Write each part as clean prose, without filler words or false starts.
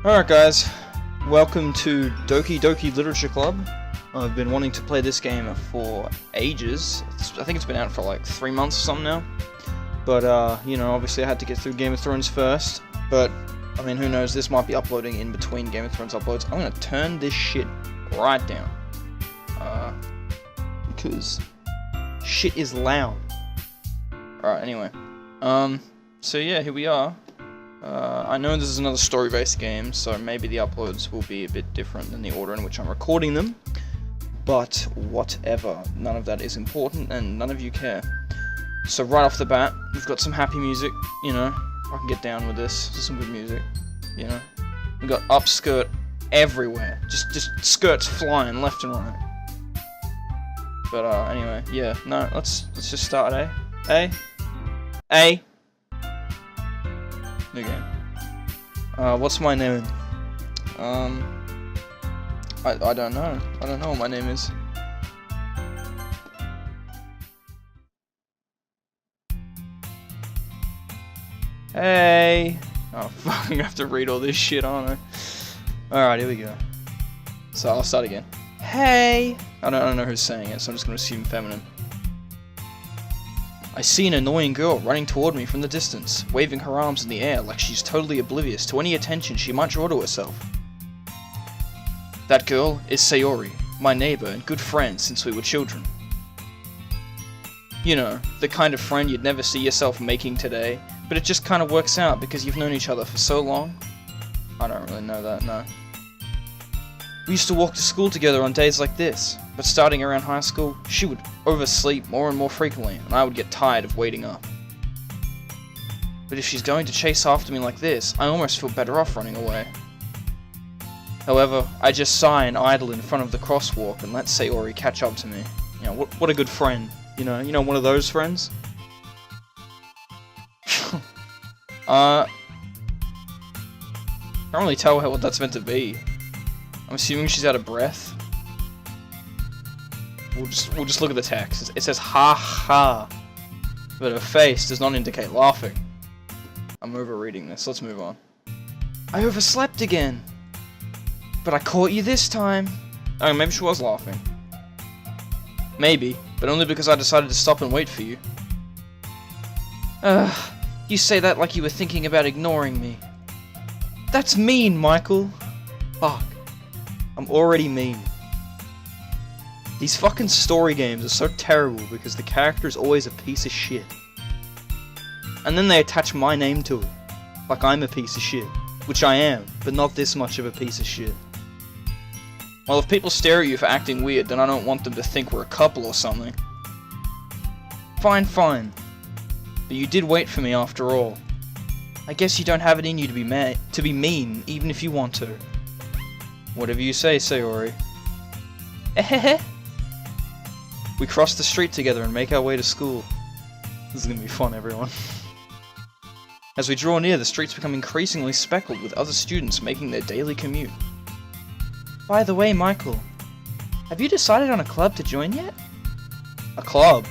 Alright guys, welcome to Doki Doki Literature Club. I've been wanting to play this game for ages. I think it's been out for like 3 months or something now. But, you know, obviously I had to get through Game of Thrones first. But, I mean, who knows, this might be uploading in between Game of Thrones uploads. I'm gonna turn this shit right down. Because shit is loud. Alright, anyway. So yeah, here we are. I know this is another story-based game, so maybe the uploads will be a bit different than the order in which I'm recording them. But whatever, none of that is important, and none of you care. So right off the bat, we've got some happy music, you know. I can get down with this. This is some good music, you know. We've got upskirt everywhere, just skirts flying left and right. But anyway, yeah, no, let's just start, eh? New game. What's my name? I don't know. I don't know what my name is. Hey! Oh fuck, I'm gonna have to read all this shit, aren't I? Alright, here we go. So I'll start again. Hey! I don't know who's saying it, so I'm just gonna assume feminine. I see an annoying girl running toward me from the distance, waving her arms in the air like she's totally oblivious to any attention she might draw to herself. That girl is Sayori, my neighbor and good friend since we were children. You know, the kind of friend you'd never see yourself making today, but it just kind of works out because you've known each other for so long. I don't really know that, no. We used to walk to school together on days like this, but starting around high school, she would oversleep more and more frequently, and I would get tired of waiting up. But if she's going to chase after me like this, I almost feel better off running away. However, I just sigh and idle in front of the crosswalk and let Sayori catch up to me. You know, what a good friend. You know, one of those friends? Can't really tell what that's meant to be. I'm assuming she's out of breath. We'll just look at the text. It says ha ha, but her face does not indicate laughing. I'm overreading this. Let's move on. I overslept again, but I caught you this time. Oh, maybe she was laughing. Maybe, but only because I decided to stop and wait for you. You say that like you were thinking about ignoring me. That's mean, Michael. Fuck. I'm already mean. These fucking story games are so terrible because the character is always a piece of shit. And then they attach my name to it. Like I'm a piece of shit. Which I am, but not this much of a piece of shit. Well, if people stare at you for acting weird, then I don't want them to think we're a couple or something. Fine, fine. But you did wait for me after all. I guess you don't have it in you to be mean, even if you want to. Whatever you say, Sayori. Ehehe. We cross the street together and make our way to school. This is gonna be fun, everyone. As we draw near, the streets become increasingly speckled with other students making their daily commute. By the way, Michael, have you decided on a club to join yet? A club?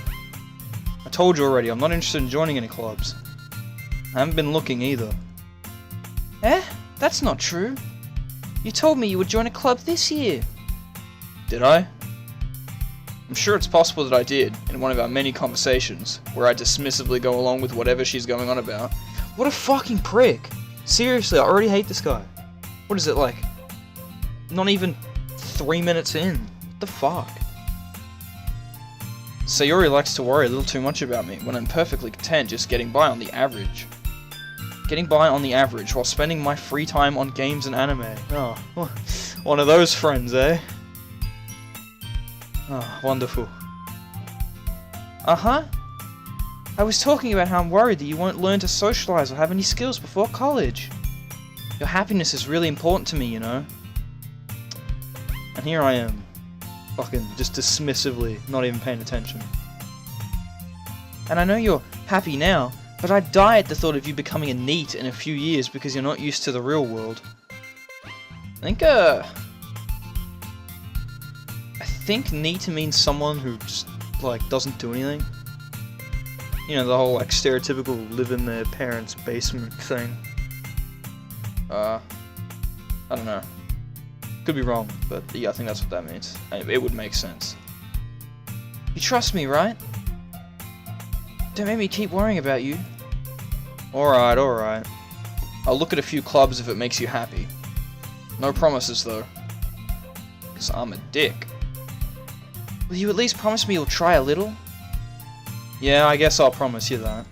I told you already, I'm not interested in joining any clubs. I haven't been looking either. Eh? That's not true. You told me you would join a club this year. Did I? I'm sure it's possible that I did, in one of our many conversations, where I dismissively go along with whatever she's going on about. What a fucking prick! Seriously, I already hate this guy. What is it, like? Not even 3 minutes in. What the fuck? Sayori likes to worry a little too much about me, when I'm perfectly content just getting by on the average. Getting by on the average while spending my free time on games and anime. Oh, one of those friends, eh? Oh, wonderful. Uh-huh. I was talking about how I'm worried that you won't learn to socialize or have any skills before college. Your happiness is really important to me, you know. And here I am, fucking just dismissively, not even paying attention. And I know you're happy now, but I'd die at the thought of you becoming a NEET in a few years because you're not used to the real world. I think NEET means someone who just, like, doesn't do anything. You know, the whole, like, stereotypical live in their parents' basement thing. I don't know. Could be wrong, but yeah, I think that's what that means. It would make sense. You trust me, right? Don't make me keep worrying about you. Alright, alright. I'll look at a few clubs if it makes you happy. No promises, though. Because I'm a dick. Will you at least promise me you'll try a little? Yeah, I guess I'll promise you that.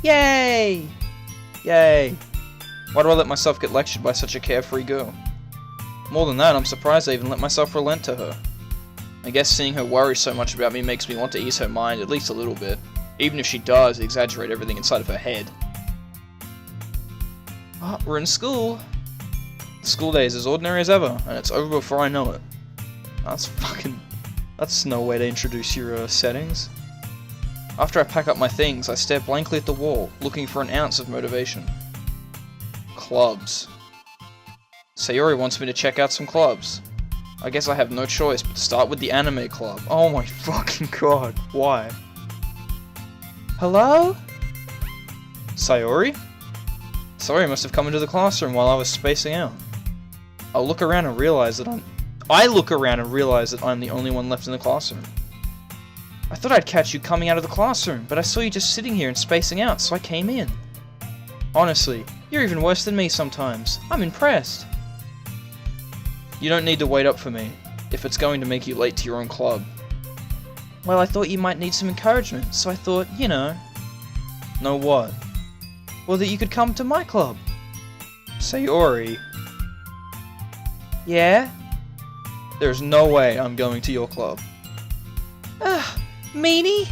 Yay! Yay! Why do I let myself get lectured by such a carefree girl? More than that, I'm surprised I even let myself relent to her. I guess seeing her worry so much about me makes me want to ease her mind at least a little bit, even if she does exaggerate everything inside of her head. Oh, we're in school. The school day is as ordinary as ever, and it's over before I know it. That's no way to introduce your settings. After I pack up my things, I stare blankly at the wall, looking for an ounce of motivation. Clubs. Sayori wants me to check out some clubs. I guess I have no choice but to start with the anime club. Oh my fucking god, why? Hello? Sayori? Sayori must have come into the classroom while I was spacing out. I look around and realize that I'm the only one left in the classroom. I thought I'd catch you coming out of the classroom, but I saw you just sitting here and spacing out, so I came in. Honestly, you're even worse than me sometimes. I'm impressed. You don't need to wait up for me, if it's going to make you late to your own club. Well, I thought you might need some encouragement, so I thought, you know... Know what? Well, that you could come to my club. Sayori. Yeah? There's no way I'm going to your club. Ugh, meanie?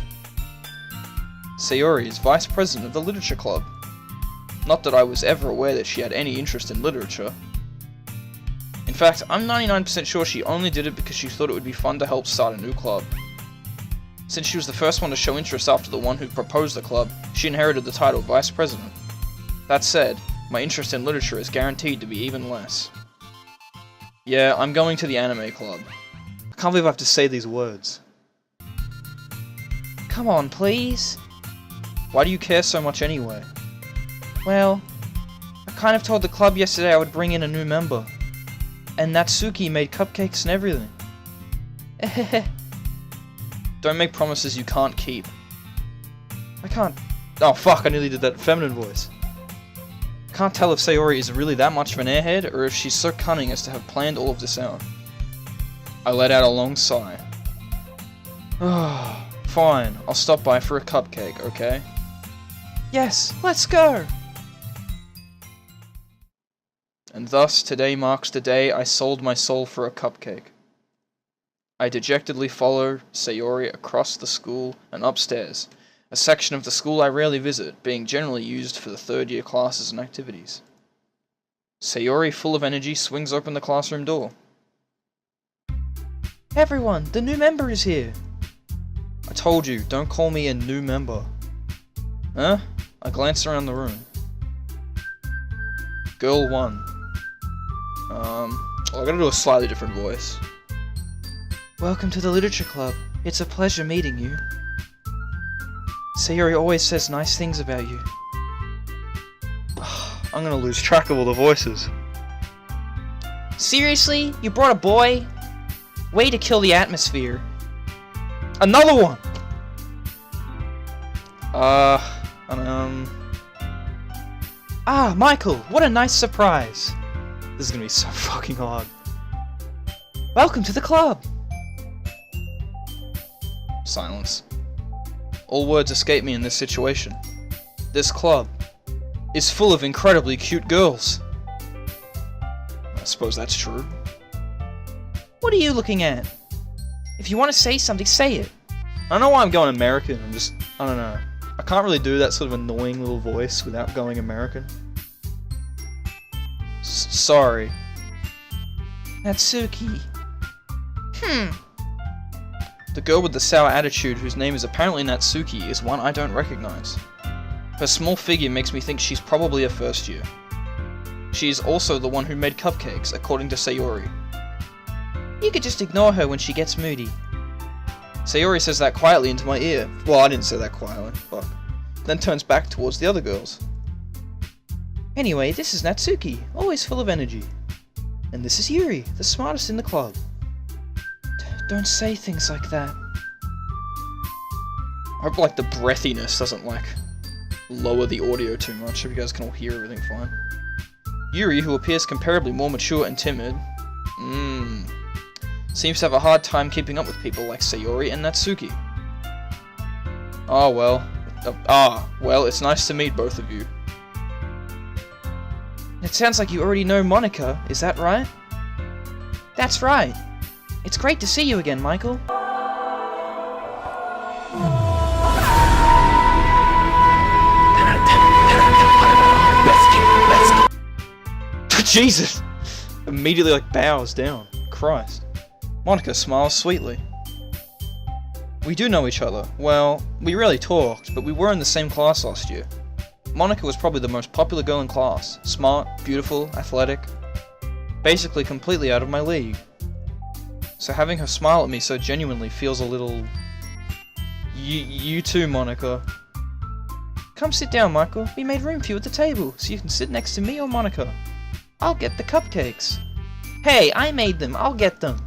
Sayori is vice president of the literature club. Not that I was ever aware that she had any interest in literature. In fact, I'm 99% sure she only did it because she thought it would be fun to help start a new club. Since she was the first one to show interest after the one who proposed the club, she inherited the title vice president. That said, my interest in literature is guaranteed to be even less. Yeah, I'm going to the anime club. I can't believe I have to say these words. Come on, please. Why do you care so much anyway? Well, I kind of told the club yesterday I would bring in a new member. And Natsuki made cupcakes and everything. Don't make promises you can't keep. I can't... Oh fuck, I nearly did that feminine voice. Can't tell if Sayori is really that much of an airhead, or if she's so cunning as to have planned all of this out. I let out a long sigh. Fine, I'll stop by for a cupcake, okay? Yes, let's go! And thus, today marks the day I sold my soul for a cupcake. I dejectedly follow Sayori across the school and upstairs, a section of the school I rarely visit, being generally used for the third-year classes and activities. Sayori, full of energy, swings open the classroom door. Everyone, the new member is here! I told you, don't call me a new member. Huh? I glance around the room. Girl 1. I gotta do a slightly different voice. Welcome to the literature club. It's a pleasure meeting you. Sayori always says nice things about you. I'm gonna lose track of all the voices. Seriously? You brought a boy? Way to kill the atmosphere. Another one! Ah, Michael, what a nice surprise. This is gonna be so fucking hard. Welcome to the club! Silence. All words escape me in this situation. This club is full of incredibly cute girls. I suppose that's true. What are you looking at? If you want to say something, say it. I don't know why I'm going American. I don't know. I can't really do that sort of annoying little voice without going American. Sorry. Natsuki. The girl with the sour attitude, whose name is apparently Natsuki, is one I don't recognize. Her small figure makes me think she's probably a first year. She is also the one who made cupcakes, according to Sayori. You could just ignore her when she gets moody. Sayori says that quietly into my ear. Well, I didn't say that quietly, fuck. Then turns back towards the other girls. Anyway, this is Natsuki, always full of energy. And this is Yuri, the smartest in the club. Don't say things like that. I hope, like, the breathiness doesn't, like, lower the audio too much so you guys can all hear everything fine. Yuri, who appears comparably more mature and timid, seems to have a hard time keeping up with people like Sayori and Natsuki. Well, it's nice to meet both of you. It sounds like you already know Monika, is that right? That's right. It's great to see you again, Michael. Jesus! Immediately, like, bows down. Christ. Monika smiles sweetly. We do know each other. Well, we rarely talked, but we were in the same class last year. Monika was probably the most popular girl in class. Smart, beautiful, athletic. Basically completely out of my league. So having her smile at me so genuinely feels a little... You too, Monika. Come sit down, Michael. We made room for you at the table, so you can sit next to me or Monika. I'll get the cupcakes. Hey, I made them. I'll get them.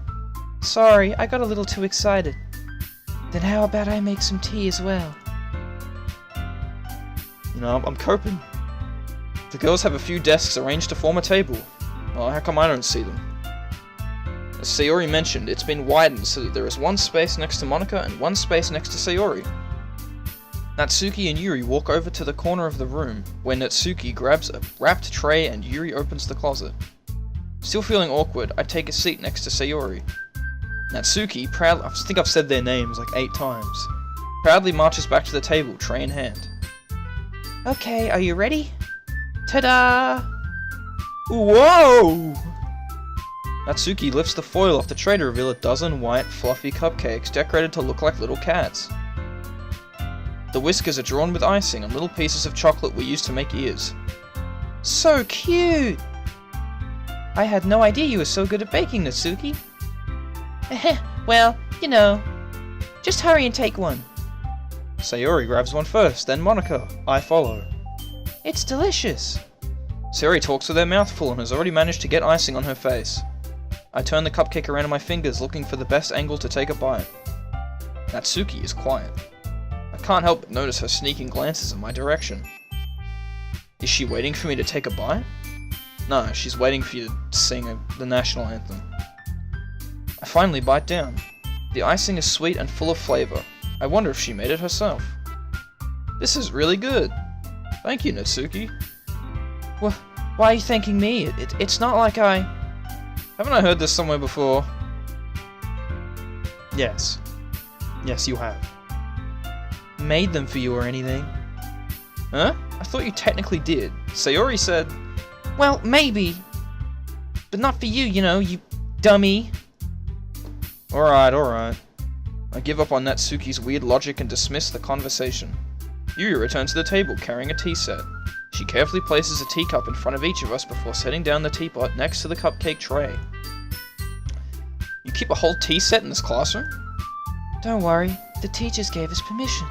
Sorry, I got a little too excited. Then how about I make some tea as well? You know, I'm coping. The girls have a few desks arranged to form a table. Well, how come I don't see them? As Sayori mentioned, it's been widened so that there is one space next to Monika and one space next to Sayori. Natsuki and Yuri walk over to the corner of the room, where Natsuki grabs a wrapped tray and Yuri opens the closet. Still feeling awkward, I take a seat next to Sayori. Natsuki, proudly, I think I've said their names like 8 times, proudly marches back to the table, tray in hand. Okay, are you ready? Ta-da! Whoa! Natsuki lifts the foil off the tray to reveal a dozen white, fluffy cupcakes decorated to look like little cats. The whiskers are drawn with icing and little pieces of chocolate we used to make ears. So cute! I had no idea you were so good at baking, Natsuki. Well, you know. Just hurry and take one. Sayori grabs one first, then Monika. I follow. It's delicious. Sayori talks with her mouth full and has already managed to get icing on her face. I turn the cupcake around in my fingers, looking for the best angle to take a bite. Natsuki is quiet. I can't help but notice her sneaking glances in my direction. Is she waiting for me to take a bite? No, she's waiting for you to sing the national anthem. I finally bite down. The icing is sweet and full of flavor. I wonder if she made it herself. This is really good. Thank you, Natsuki. Well, why are you thanking me? It's not like I... Haven't I heard this somewhere before? Yes. Yes, you have. Made them for you or anything. Huh? I thought you technically did. Sayori said... Well, maybe. But not for you, you know, you dummy. Alright. I give up on Natsuki's weird logic and dismiss the conversation. Yuri returns to the table carrying a tea set. She carefully places a teacup in front of each of us before setting down the teapot next to the cupcake tray. You keep a whole tea set in this classroom? Don't worry, the teachers gave us permission.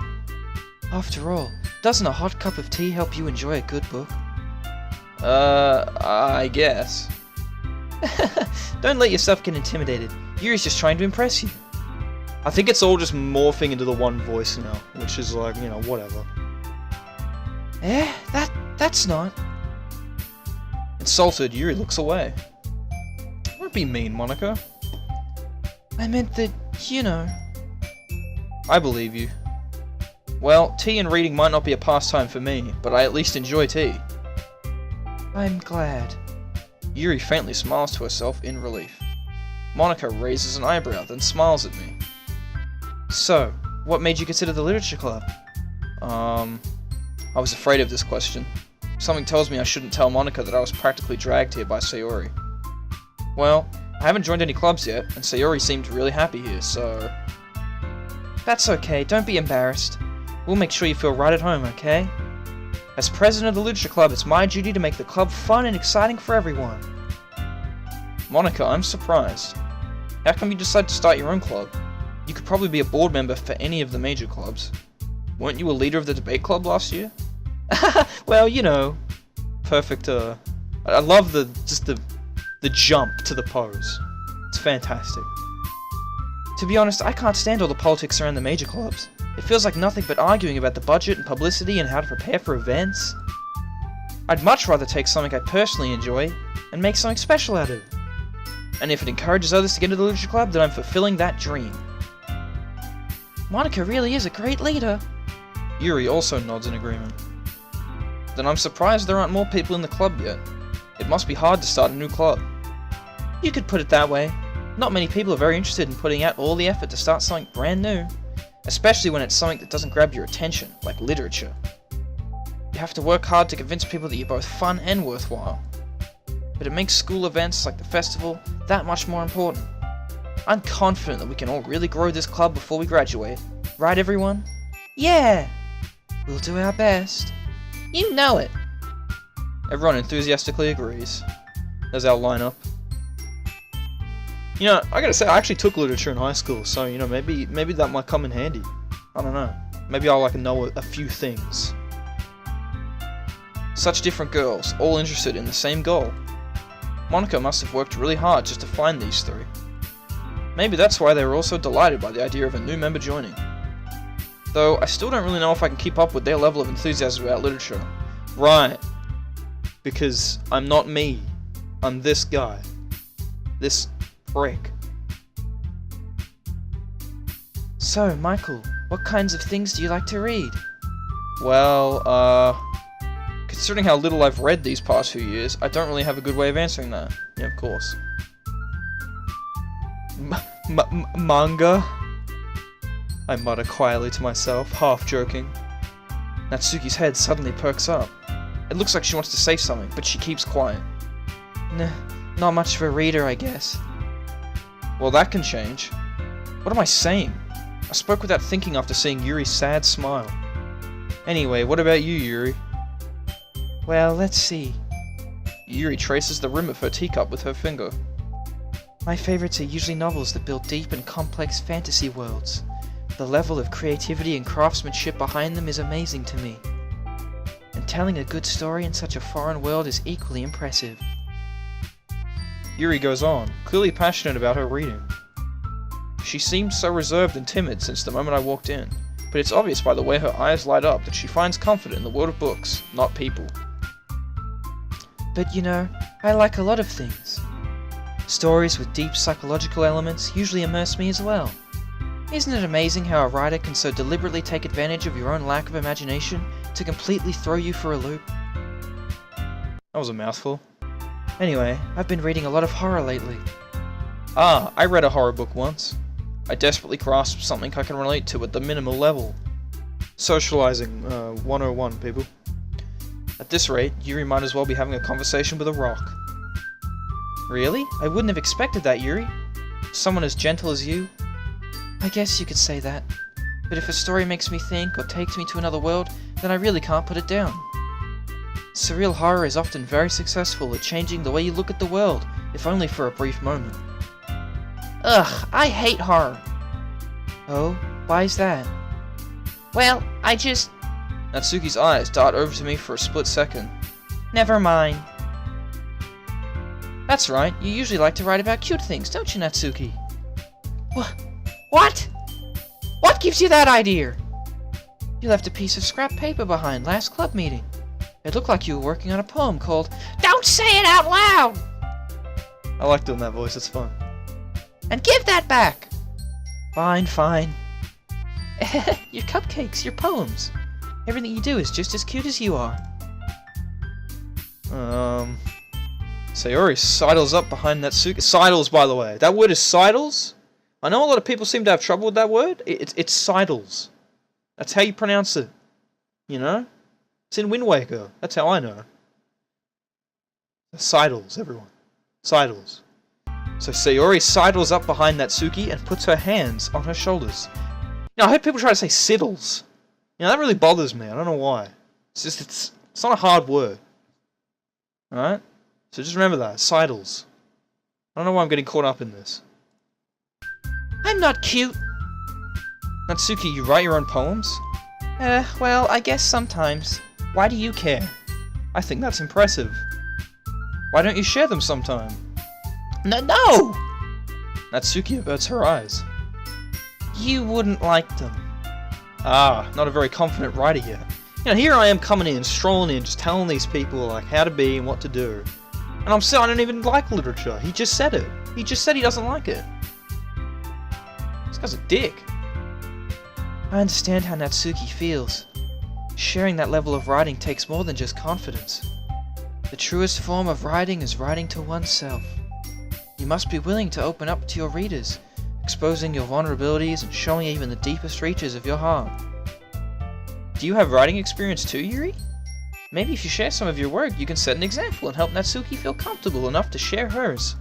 After all, doesn't a hot cup of tea help you enjoy a good book? I guess. Don't let yourself get intimidated. Yuri's just trying to impress you. I think it's all just morphing into the one voice now, which is like, you know, whatever. That's not... Insulted, Yuri looks away. Don't be mean, Monika. I meant that, you know... I believe you. Well, tea and reading might not be a pastime for me, but I at least enjoy tea. I'm glad. Yuri faintly smiles to herself in relief. Monika raises an eyebrow, then smiles at me. So, what made you consider the literature club? I was afraid of this question. Something tells me I shouldn't tell Monika that I was practically dragged here by Sayori. Well, I haven't joined any clubs yet, and Sayori seemed really happy here, so... That's okay, don't be embarrassed. We'll make sure you feel right at home, okay? As president of the literature club, it's my duty to make the club fun and exciting for everyone. Monika, I'm surprised. How come you decided to start your own club? You could probably be a board member for any of the major clubs. Weren't you a leader of the debate club last year? Well, you know. Perfect, I love the The jump to the pose. It's fantastic. To be honest, I can't stand all the politics around the major clubs. It feels like nothing but arguing about the budget and publicity and how to prepare for events. I'd much rather take something I personally enjoy and make something special out of it. And if it encourages others to get into the literature club, then I'm fulfilling that dream. Monica really is a great leader. Yuri also nods in agreement. Then I'm surprised there aren't more people in the club yet. It must be hard to start a new club. You could put it that way. Not many people are very interested in putting out all the effort to start something brand new. Especially when it's something that doesn't grab your attention, like literature. You have to work hard to convince people that you're both fun and worthwhile. But it makes school events like the festival that much more important. I'm confident that we can all really grow this club before we graduate. Right, everyone? Yeah! We'll do our best. You know it! Everyone enthusiastically agrees. There's our lineup. You know, I gotta say, I actually took literature in high school, so, you know, maybe that might come in handy. I don't know. Maybe I'll, know a few things. Such different girls, all interested in the same goal. Monica must have worked really hard just to find these three. Maybe that's why they were all so delighted by the idea of a new member joining. Though, I still don't really know if I can keep up with their level of enthusiasm about literature. Right. Because I'm not me. I'm this guy. This prick. So, Michael, what kinds of things do you like to read? Well, considering how little I've read these past few years, I don't really have a good way of answering that. Yeah, of course. Manga? I mutter quietly to myself, half joking. Natsuki's head suddenly perks up. It looks like she wants to say something, but she keeps quiet. Nah, not much of a reader, I guess. Well, that can change. What am I saying? I spoke without thinking after seeing Yuri's sad smile. Anyway, what about you, Yuri? Well, let's see. Yuri traces the rim of her teacup with her finger. My favorites are usually novels that build deep and complex fantasy worlds. The level of creativity and craftsmanship behind them is amazing to me. And telling a good story in such a foreign world is equally impressive. Yuri goes on, clearly passionate about her reading. She seemed so reserved and timid since the moment I walked in, but it's obvious by the way her eyes light up that she finds comfort in the world of books, not people. But you know, I like a lot of things. Stories with deep psychological elements usually immerse me as well. Isn't it amazing how a writer can so deliberately take advantage of your own lack of imagination to completely throw you for a loop? That was a mouthful. Anyway, I've been reading a lot of horror lately. Ah, I read a horror book once. I desperately grasped something I can relate to at the minimal level. Socializing, 101, people. At this rate, Yuri might as well be having a conversation with a rock. Really? I wouldn't have expected that, Yuri. Someone as gentle as you? I guess you could say that. But if a story makes me think or takes me to another world, then I really can't put it down. Surreal horror is often very successful at changing the way you look at the world, if only for a brief moment. Ugh, I hate horror. Oh, why's that? Well, I just... Natsuki's eyes dart over to me for a split second. Never mind. That's right, you usually like to write about cute things, don't you, Natsuki? What? What gives you that idea? You left a piece of scrap paper behind last club meeting. It looked like you were working on a poem called Don't Say It Out Loud! I like doing that voice, it's fun. And give that back! Fine, fine. Your cupcakes, your poems. Everything you do is just as cute as you are. Sayori sidles up behind Natsuki. Sidles, by the way. That word is sidles? I know a lot of people seem to have trouble with that word. It's sidles. That's how you pronounce it. You know? It's in Wind Waker. That's how I know. Sidles, everyone. Sidles. So Sayori sidles up behind Natsuki and puts her hands on her shoulders. You know, I heard people try to say siddles. You know, that really bothers me. I don't know why. It's just, it's not a hard word. Alright? So just remember that. Sidles. I don't know why I'm getting caught up in this. I'm not cute. Natsuki, you write your own poems? Well, I guess sometimes. Why do you care? I think that's impressive. Why don't you share them sometime? No! Natsuki averts her eyes. You wouldn't like them. Ah, not a very confident writer yet. You know, here I am coming in, strolling in, just telling these people like how to be and what to do. And I'm saying I don't even like literature. He just said it. He just said he doesn't like it. This guy's a dick. I understand how Natsuki feels. Sharing that level of writing takes more than just confidence. The truest form of writing is writing to oneself. You must be willing to open up to your readers, exposing your vulnerabilities and showing even the deepest reaches of your heart. Do you have writing experience too, Yuri? Maybe if you share some of your work, you can set an example and help Natsuki feel comfortable enough to share hers.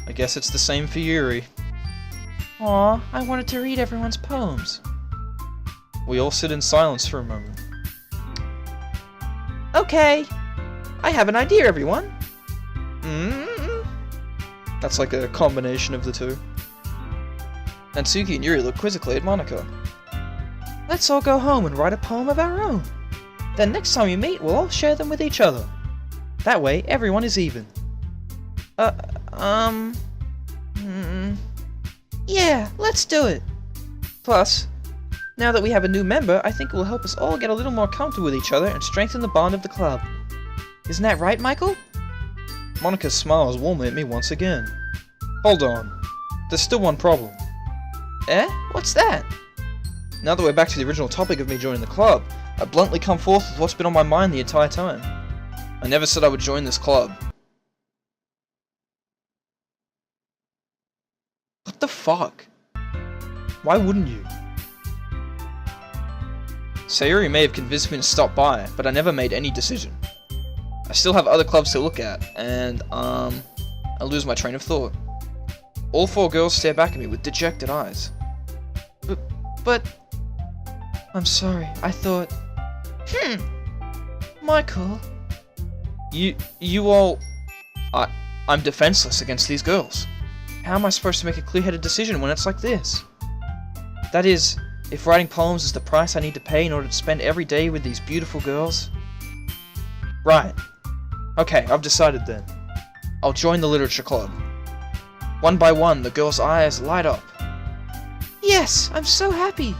I guess it's the same for Yuri. Aw, I wanted to read everyone's poems. We all sit in silence for a moment. Okay, I have an idea, everyone. That's like a combination of the two. Natsuki and Yuri look quizzically at Monaco. Let's all go home and write a poem of our own. Then next time we meet, we'll all share them with each other. That way, everyone is even. Yeah, let's do it. Plus, now that we have a new member, I think it will help us all get a little more comfortable with each other and strengthen the bond of the club. Isn't that right, Michael? Monica smiles warmly at me once again. Hold on. There's still one problem. Eh? What's that? Now that we're back to the original topic of me joining the club, I bluntly come forth with what's been on my mind the entire time. I never said I would join this club. What the fuck? Why wouldn't you? Sayuri may have convinced me to stop by, but I never made any decision. I still have other clubs to look at, and, I lose my train of thought. All four girls stare back at me with dejected eyes. But... I'm sorry, I thought... Michael... You all... I'm defenseless against these girls. How am I supposed to make a clear-headed decision when it's like this? That is, if writing poems is the price I need to pay in order to spend every day with these beautiful girls... Right. Okay, I've decided then. I'll join the literature club. One by one, the girls' eyes light up. Yes, I'm so happy!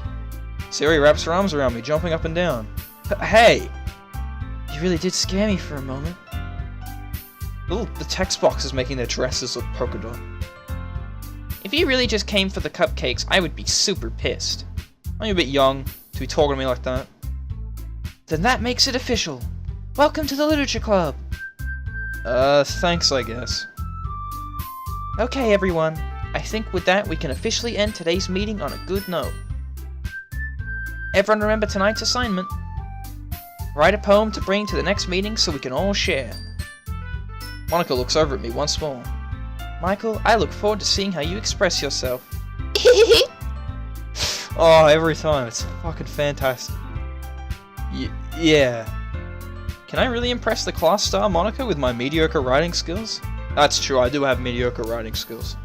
Sayuri wraps her arms around me, jumping up and down. Hey! You really did scare me for a moment. The text box is making their dresses look polka dot. If you really just came for the cupcakes, I would be super pissed. Aren't you a bit young to be talking to me like that? Then that makes it official. Welcome to the literature club. Thanks, I guess. Okay, everyone. I think with that, we can officially end today's meeting on a good note. Everyone remember tonight's assignment. Write a poem to bring to the next meeting so we can all share. Monica looks over at me once more. Michael, I look forward to seeing how you express yourself. Oh, every time. It's fucking fantastic. Yeah. Can I really impress the class star Monica with my mediocre writing skills? That's true, I do have mediocre writing skills.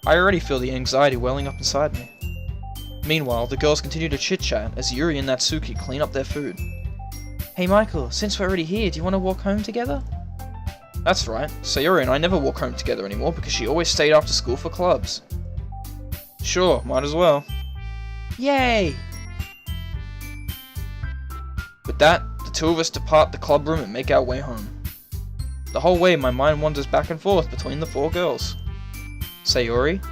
I already feel the anxiety welling up inside me. Meanwhile, the girls continue to chit-chat as Yuri and Natsuki clean up their food. Hey Michael, since we're already here, do you want to walk home together? That's right, Sayuri and I never walk home together anymore because she always stayed after school for clubs. Sure, might as well. Yay! With that, the two of us depart the club room and make our way home. The whole way my mind wanders back and forth between the four girls. Sayuri,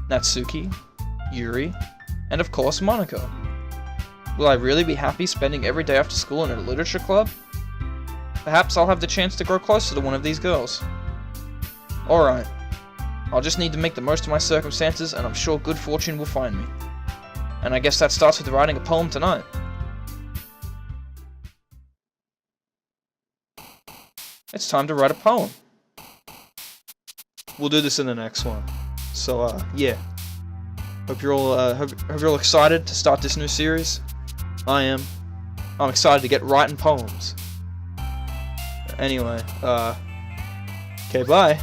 Natsuki, Yuri, and of course Monica. Will I really be happy spending every day after school in a literature club? Perhaps I'll have the chance to grow closer to one of these girls. Alright, I'll just need to make the most of my circumstances and I'm sure good fortune will find me. And I guess that starts with writing a poem tonight. It's time to write a poem. We'll do this in the next one. So, yeah. Hope you're all excited to start this new series. I am. I'm excited to get writing poems. Anyway, okay, bye.